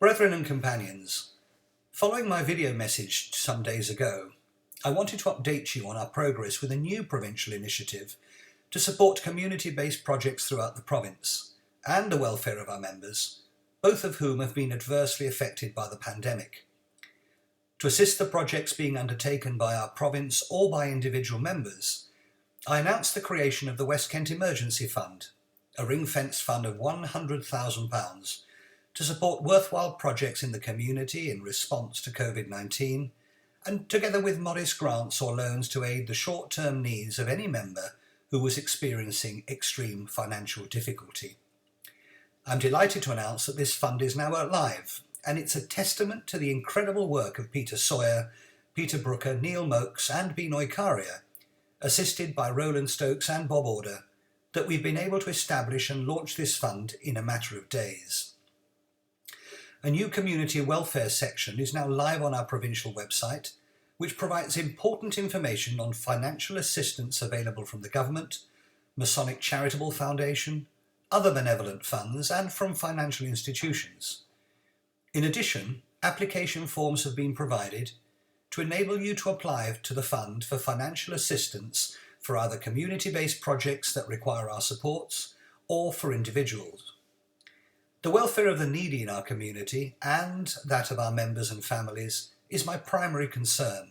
Brethren and companions, following my video message some days ago, I wanted to update you on our progress with a new provincial initiative to support community-based projects throughout the province and the welfare of our members, both of whom have been adversely affected by the pandemic. To assist the projects being undertaken by our province or by individual members, I announced the creation of the West Kent Emergency Fund, a ring-fenced fund of £100,000 to support worthwhile projects in the community in response to Covid-19, and together with modest grants or loans to aid the short-term needs of any member who was experiencing extreme financial difficulty. I'm delighted to announce that this fund is now live, and it's a testament to the incredible work of Peter Sawyer, Peter Brooker, Neil Mokes and Binoy Karia, assisted by Roland Stokes and Bob Order, that we've been able to establish and launch this fund in a matter of days. A new community welfare section is now live on our provincial website, which provides important information on financial assistance available from the government, Masonic Charitable Foundation, other benevolent funds and from financial institutions. In addition, application forms have been provided to enable you to apply to the fund for financial assistance for either community-based projects that require our supports or for individuals. The welfare of the needy in our community and that of our members and families is my primary concern.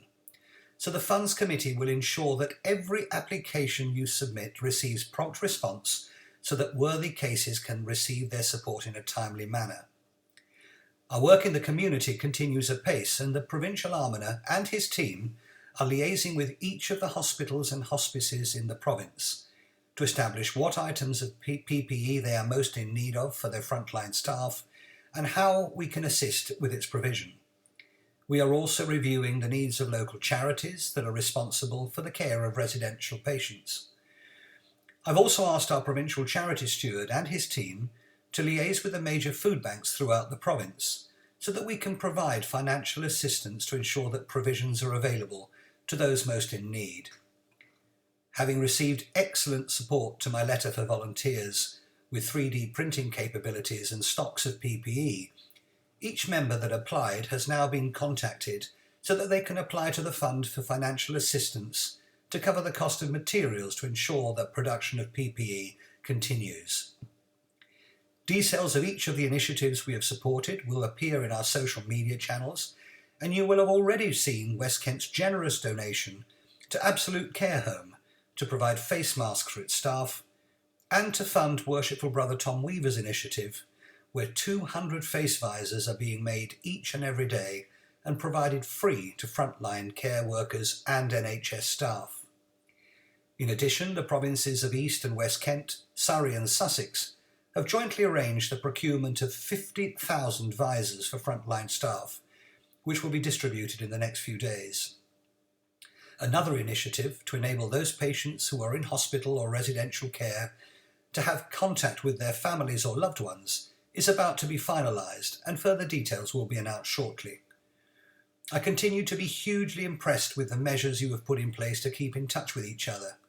So the Funds Committee will ensure that every application you submit receives prompt response so that worthy cases can receive their support in a timely manner. Our work in the community continues apace, and the Provincial Almoner and his team are liaising with each of the hospitals and hospices in the province to establish what items of PPE they are most in need of for their frontline staff and how we can assist with its provision. We are also reviewing the needs of local charities that are responsible for the care of residential patients. I've also asked our provincial charity steward and his team to liaise with the major food banks throughout the province so that we can provide financial assistance to ensure that provisions are available to those most in need. Having received excellent support to my letter for volunteers with 3D printing capabilities and stocks of PPE, each member that applied has now been contacted so that they can apply to the Fund for financial assistance to cover the cost of materials to ensure that production of PPE continues. Details of each of the initiatives we have supported will appear in our social media channels, and you will have already seen West Kent's generous donation to Absolute Care Home to provide face masks for its staff, and to fund Worshipful Brother Tom Weaver's initiative, where 200 face visors are being made each and every day and provided free to frontline care workers and NHS staff. In addition, the provinces of East and West Kent, Surrey and Sussex have jointly arranged the procurement of 50,000 visors for frontline staff, which will be distributed in the next few days. Another initiative to enable those patients who are in hospital or residential care to have contact with their families or loved ones is about to be finalised, and further details will be announced shortly. I continue to be hugely impressed with the measures you have put in place to keep in touch with each other.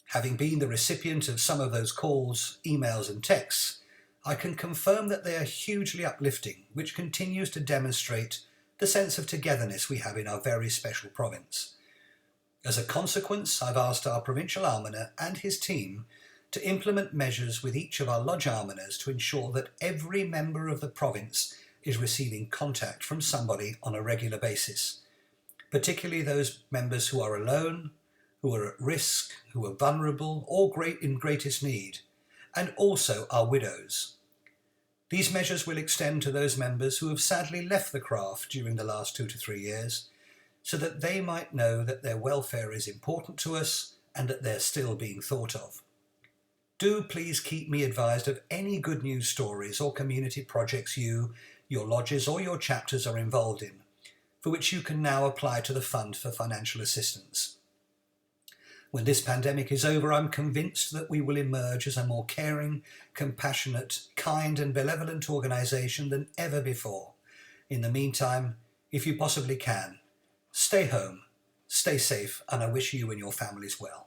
Having been the recipient of some of those calls, emails and texts, I can confirm that they are hugely uplifting, which continues to demonstrate the sense of togetherness we have in our very special province. As a consequence, I've asked our Provincial Almoner and his team to implement measures with each of our Lodge Almoners to ensure that every member of the province is receiving contact from somebody on a regular basis, particularly those members who are alone, who are at risk, who are vulnerable or in greatest need, and also our widows. These measures will extend to those members who have sadly left the craft during the last 2 to 3 years, so that they might know that their welfare is important to us and that they're still being thought of. Do please keep me advised of any good news stories or community projects you, your lodges or your chapters are involved in, for which you can now apply to the Fund for Financial Assistance. When this pandemic is over, I'm convinced that we will emerge as a more caring, compassionate, kind and benevolent organisation than ever before. In the meantime, if you possibly can, stay home, stay safe, and I wish you and your families well.